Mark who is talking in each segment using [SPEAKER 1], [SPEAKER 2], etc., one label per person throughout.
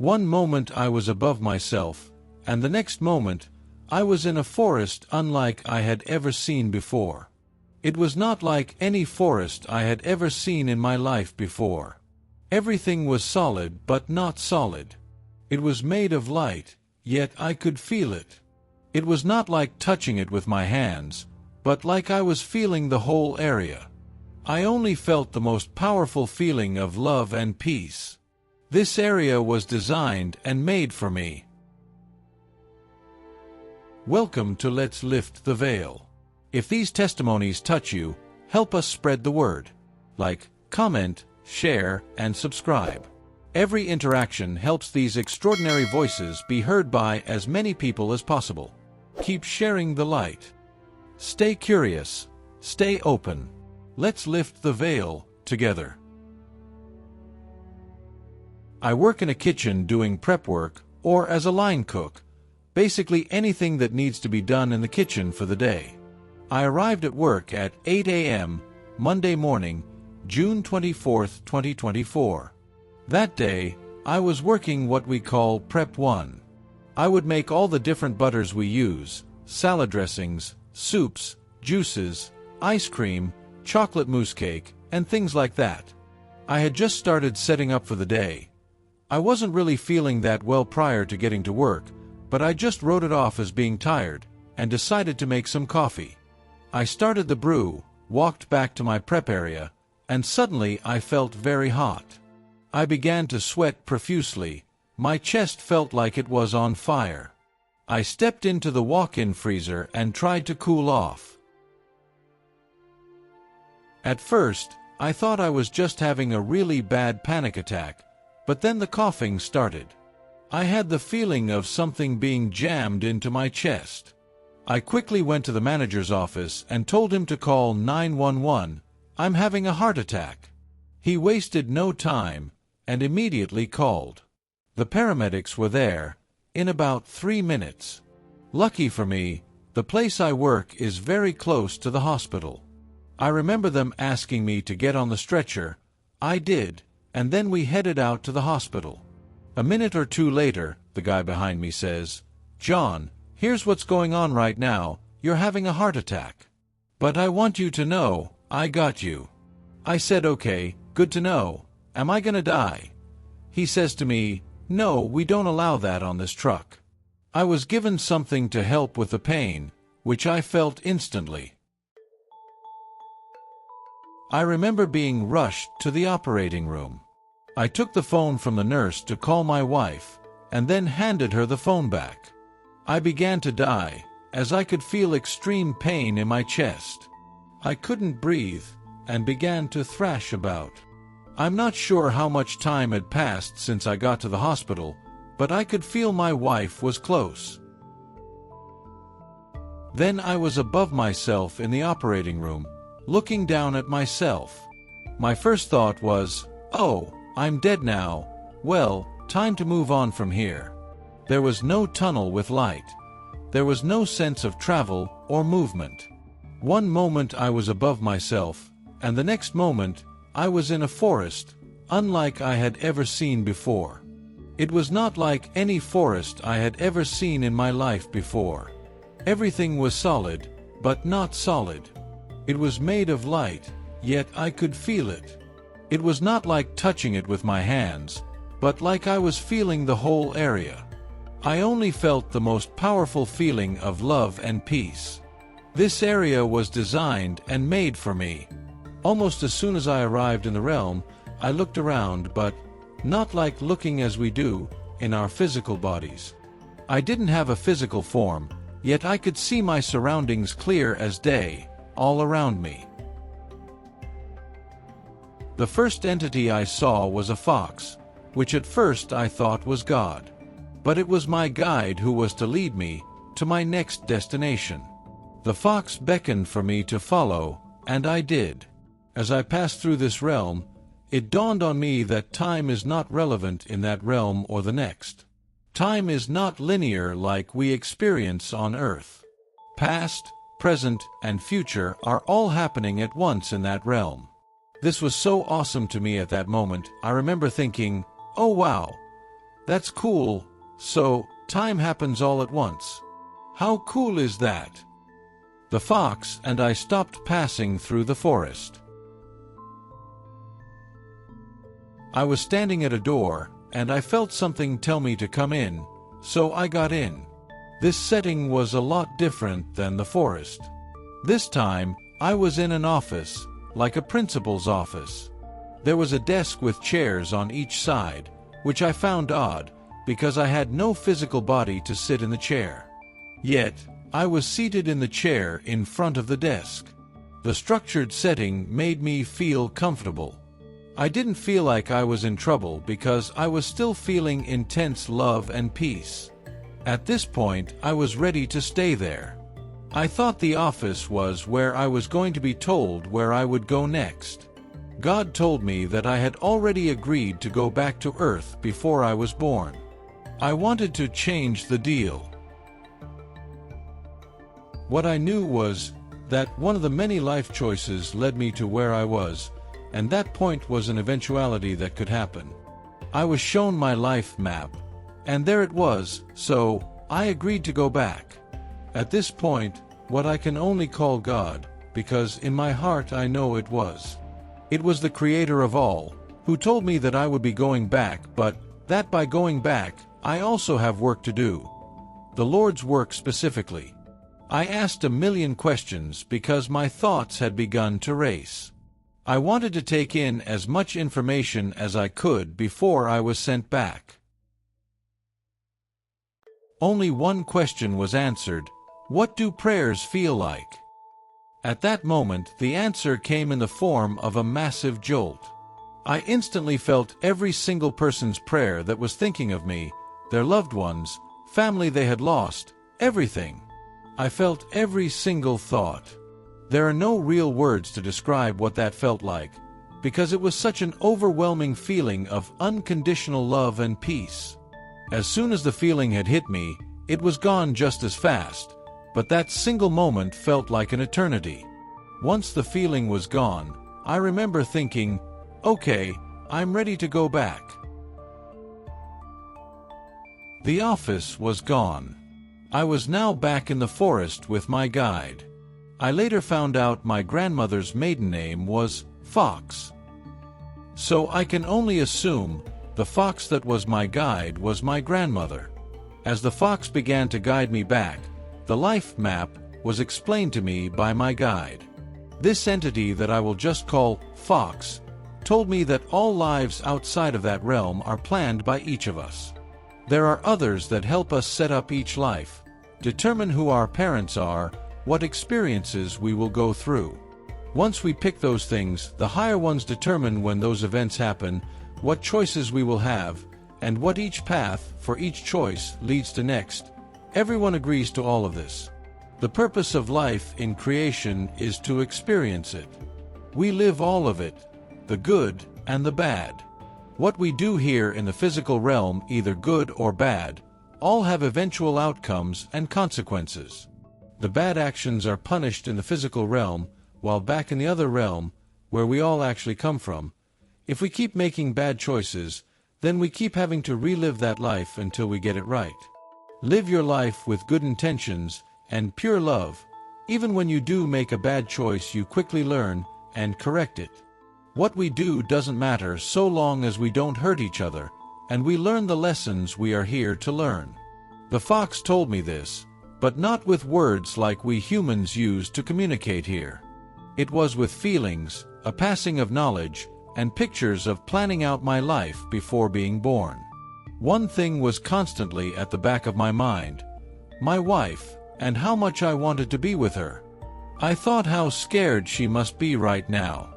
[SPEAKER 1] One moment I was above myself, and the next moment, I was in a forest unlike I had ever seen before. It was not like any forest I had ever seen in my life before. Everything was solid but not solid. It was made of light, yet I could feel it. It was not like touching it with my hands, but like I was feeling the whole area. I only felt the most powerful feeling of love and peace. This area was designed and made for me. Welcome to Let's Lift the Veil. If these testimonies touch you, help us spread the word. Like, comment, share, and subscribe. Every interaction helps these extraordinary voices be heard by as many people as possible. Keep sharing the light. Stay curious. Stay open. Let's lift the veil together. I work in a kitchen doing prep work, or as a line cook. Basically anything that needs to be done in the kitchen for the day. I arrived at work at 8 a.m. Monday morning, June 24, 2024. That day, I was working what we call Prep 1. I would make all the different butters we use, salad dressings, soups, juices, ice cream, chocolate mousse cake, and things like that. I had just started setting up for the day. I wasn't really feeling that well prior to getting to work, but I just wrote it off as being tired, and decided to make some coffee. I started the brew, walked back to my prep area, and suddenly I felt very hot. I began to sweat profusely. My chest felt like it was on fire. I stepped into the walk-in freezer and tried to cool off. At first, I thought I was just having a really bad panic attack, but then the coughing started. I had the feeling of something being jammed into my chest. I quickly went to the manager's office and told him to call 911. I'm having a heart attack. He wasted no time and immediately called. The paramedics were there in about 3 minutes. Lucky for me, the place I work is very close to the hospital. I remember them asking me to get on the stretcher. I did, and then we headed out to the hospital. A minute or two later, the guy behind me says, "John, here's what's going on right now. You're having a heart attack. But I want you to know, I got you." I said, "Okay, good to know. Am I gonna die?" He says to me, "No, we don't allow that on this truck." I was given something to help with the pain, which I felt instantly. I remember being rushed to the operating room. I took the phone from the nurse to call my wife, and then handed her the phone back. I began to die, as I could feel extreme pain in my chest. I couldn't breathe, and began to thrash about. I'm not sure how much time had passed since I got to the hospital, but I could feel my wife was close. Then I was above myself in the operating room, looking down at myself. My first thought was, "Oh, I'm dead now. Well, time to move on from here." There was no tunnel with light. There was no sense of travel or movement. One moment I was above myself, and the next moment, I was in a forest, unlike I had ever seen before. It was not like any forest I had ever seen in my life before. Everything was solid, but not solid. It was made of light, yet I could feel it. It was not like touching it with my hands, but like I was feeling the whole area. I only felt the most powerful feeling of love and peace. This area was designed and made for me. Almost as soon as I arrived in the realm, I looked around, but not like looking as we do in our physical bodies. I didn't have a physical form, yet I could see my surroundings clear as day, all around me. The first entity I saw was a fox, which at first I thought was God. But it was my guide who was to lead me to my next destination. The fox beckoned for me to follow, and I did. As I passed through this realm, it dawned on me that time is not relevant in that realm or the next. Time is not linear like we experience on Earth. Past, present, and future are all happening at once in that realm. This was so awesome to me at that moment. I remember thinking, "Oh wow, That's cool. So, time happens all at once. How cool is that? The fox and I stopped passing through the forest. I was standing at a door, and I felt something tell me to come in, so I got in. This setting was a lot different than the forest. This time, I was in an office, like a principal's office. There was a desk with chairs on each side, which I found odd, because I had no physical body to sit in the chair. Yet, I was seated in the chair in front of the desk. The structured setting made me feel comfortable. I didn't feel like I was in trouble because I was still feeling intense love and peace. At this point, I was ready to stay there. I thought the office was where I was going to be told where I would go next. God told me that I had already agreed to go back to Earth before I was born. I wanted to change the deal. What I knew was that one of the many life choices led me to where I was, and that point was an eventuality that could happen. I was shown my life map, and there it was, so I agreed to go back. At this point, what I can only call God, because in my heart I know it was. It was the Creator of all, who told me that I would be going back, but that by going back, I also have work to do. The Lord's work specifically. I asked a million questions because my thoughts had begun to race. I wanted to take in as much information as I could before I was sent back. Only one question was answered: what do prayers feel like? At that moment, the answer came in the form of a massive jolt. I instantly felt every single person's prayer that was thinking of me, their loved ones, family they had lost, everything. I felt every single thought. There are no real words to describe what that felt like, because it was such an overwhelming feeling of unconditional love and peace. As soon as the feeling had hit me, it was gone just as fast, but that single moment felt like an eternity. Once the feeling was gone, I remember thinking, okay, I'm ready to go back. The office was gone. I was now back in the forest with my guide. I later found out my grandmother's maiden name was Fox. So I can only assume the fox that was my guide was my grandmother. As the fox began to guide me back, the life map was explained to me by my guide. This entity that I will just call Fox told me that all lives outside of that realm are planned by each of us. There are others that help us set up each life, determine who our parents are, what experiences we will go through. Once we pick those things, the higher ones determine when those events happen, what choices we will have, and what each path for each choice leads to next. Everyone agrees to all of this. The purpose of life in creation is to experience it. We live all of it, the good and the bad. What we do here in the physical realm, either good or bad, all have eventual outcomes and consequences. The bad actions are punished in the physical realm, while back in the other realm, where we all actually come from, if we keep making bad choices, then we keep having to relive that life until we get it right. Live your life with good intentions and pure love. Even when you do make a bad choice, you quickly learn and correct it. What we do doesn't matter so long as we don't hurt each other, and we learn the lessons we are here to learn. The fox told me this, but not with words like we humans use to communicate here. It was with feelings, a passing of knowledge, and pictures of planning out my life before being born. One thing was constantly at the back of my mind: my wife, and how much I wanted to be with her. I thought how scared she must be right now.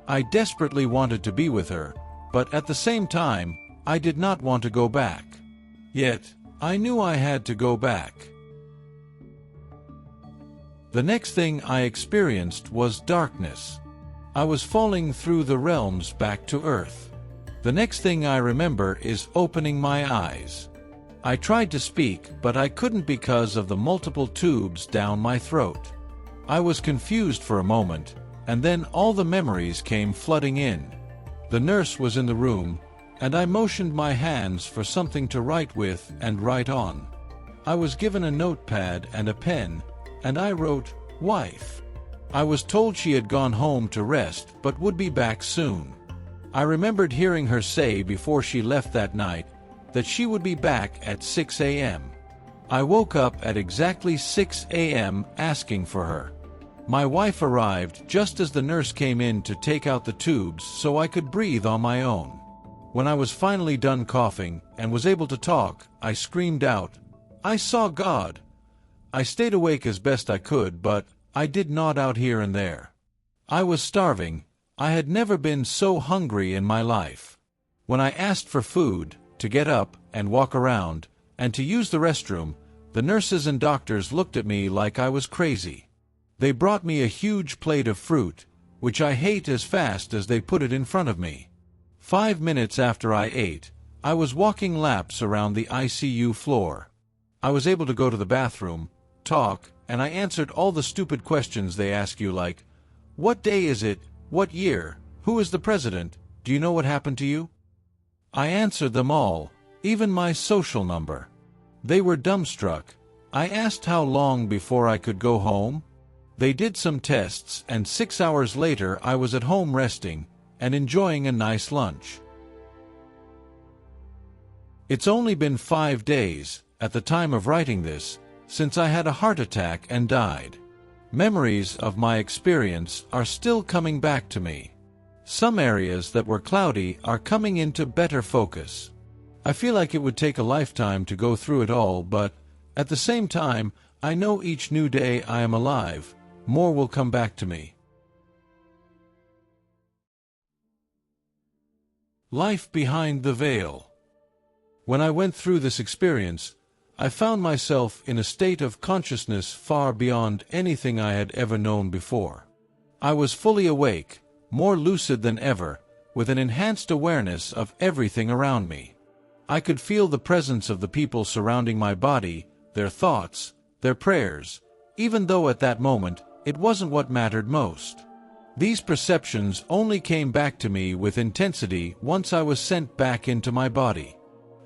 [SPEAKER 1] I desperately wanted to be with her, but at the same time, I did not want to go back. Yet, I knew I had to go back. The next thing I experienced was darkness. I was falling through the realms back to Earth. The next thing I remember is opening my eyes. I tried to speak, but I couldn't because of the multiple tubes down my throat. I was confused for a moment, and then all the memories came flooding in. The nurse was in the room, and I motioned my hands for something to write with and write on. I was given a notepad and a pen, and I wrote, "Wife." I was told she had gone home to rest but would be back soon. I remembered hearing her say before she left that night that she would be back at 6 a.m. I woke up at exactly 6 a.m. asking for her. My wife arrived just as the nurse came in to take out the tubes so I could breathe on my own. When I was finally done coughing and was able to talk, I screamed out, "I saw God!" I stayed awake as best I could, but I did nod out here and there. I was starving. I had never been so hungry in my life. When I asked for food, to get up and walk around, and to use the restroom, the nurses and doctors looked at me like I was crazy. They brought me a huge plate of fruit, which I ate as fast as they put it in front of me. 5 minutes after I ate, I was walking laps around the ICU floor. I was able to go to the bathroom, talk, and I answered all the stupid questions they ask you like, "What day is it? What year? Who is the president? Do you know what happened to you?" I answered them all, even my social number. They were dumbstruck. I asked how long before I could go home. They did some tests, and 6 hours later I was at home resting and enjoying a nice lunch. It's only been 5 days, at the time of writing this, since I had a heart attack and died. Memories of my experience are still coming back to me. Some areas that were cloudy are coming into better focus. I feel like it would take a lifetime to go through it all, but at the same time, I know each new day I am alive, more will come back to me. Life behind the veil. When I went through this experience, I found myself in a state of consciousness far beyond anything I had ever known before. I was fully awake, more lucid than ever, with an enhanced awareness of everything around me. I could feel the presence of the people surrounding my body, their thoughts, their prayers, even though at that moment it wasn't what mattered most. These perceptions only came back to me with intensity once I was sent back into my body.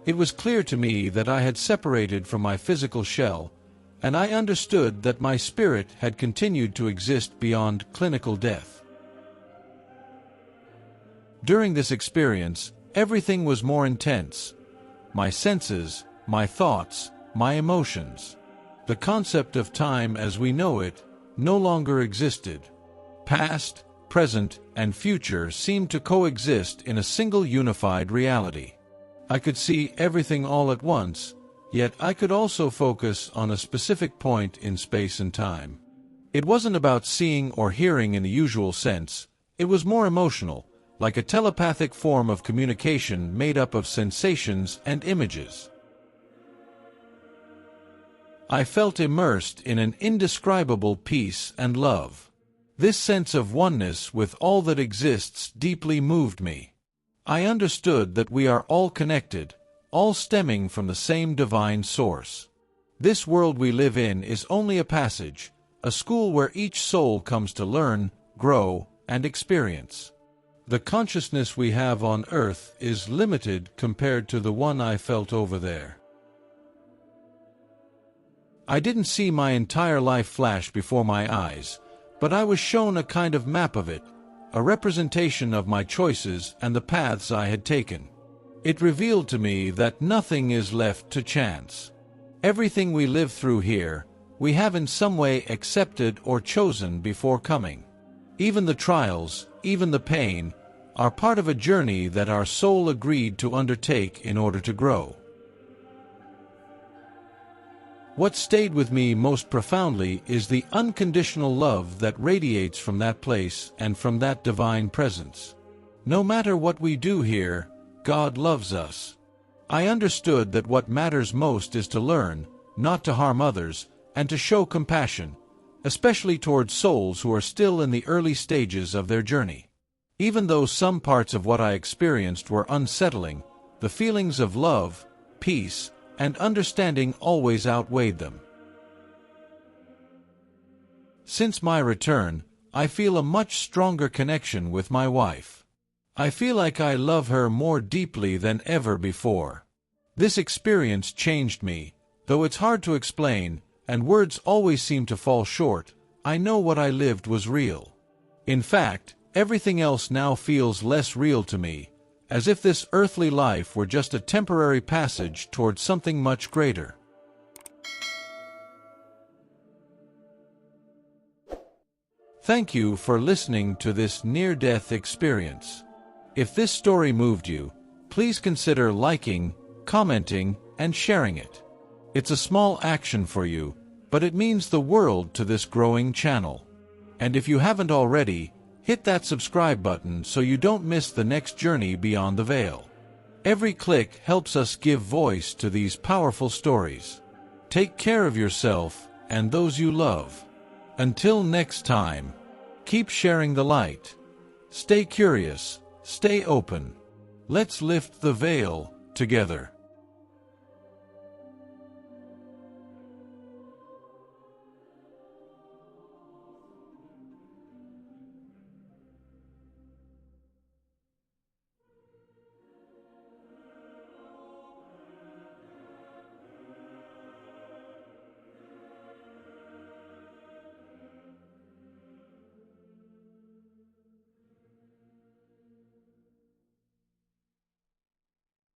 [SPEAKER 1] It was clear to me that I had separated from my physical shell, and I understood that my spirit had continued to exist beyond clinical death. During this experience, everything was more intense. My senses, my thoughts, my emotions. The concept of time as we know it no longer existed. Past, present, and future seemed to coexist in a single unified reality. I could see everything all at once, yet I could also focus on a specific point in space and time. It wasn't about seeing or hearing in the usual sense, it was more emotional, like a telepathic form of communication made up of sensations and images. I felt immersed in an indescribable peace and love. This sense of oneness with all that exists deeply moved me. I understood that we are all connected, all stemming from the same divine source. This world we live in is only a passage, a school where each soul comes to learn, grow, and experience. The consciousness we have on earth is limited compared to the one I felt over there. I didn't see my entire life flash before my eyes, but I was shown a kind of map of it, a representation of my choices and the paths I had taken. It revealed to me that nothing is left to chance. Everything we live through here, we have in some way accepted or chosen before coming. Even the trials, even the pain, are part of a journey that our soul agreed to undertake in order to grow. What stayed with me most profoundly is the unconditional love that radiates from that place and from that divine presence. No matter what we do here, God loves us. I understood that what matters most is to learn, not to harm others, and to show compassion, especially towards souls who are still in the early stages of their journey. Even though some parts of what I experienced were unsettling, the feelings of love, peace, and understanding always outweighed them. Since my return, I feel a much stronger connection with my wife. I feel like I love her more deeply than ever before. This experience changed me, though it's hard to explain, and words always seem to fall short. I know what I lived was real. In fact, everything else now feels less real to me, as if this earthly life were just a temporary passage towards something much greater. Thank you for listening to this near-death experience. If this story moved you, please consider liking, commenting, and sharing it. It's a small action for you, but it means the world to this growing channel. And if you haven't already, hit that subscribe button so you don't miss the next journey beyond the veil. Every click helps us give voice to these powerful stories. Take care of yourself and those you love. Until next time, keep sharing the light. Stay curious, stay open. Let's lift the veil together.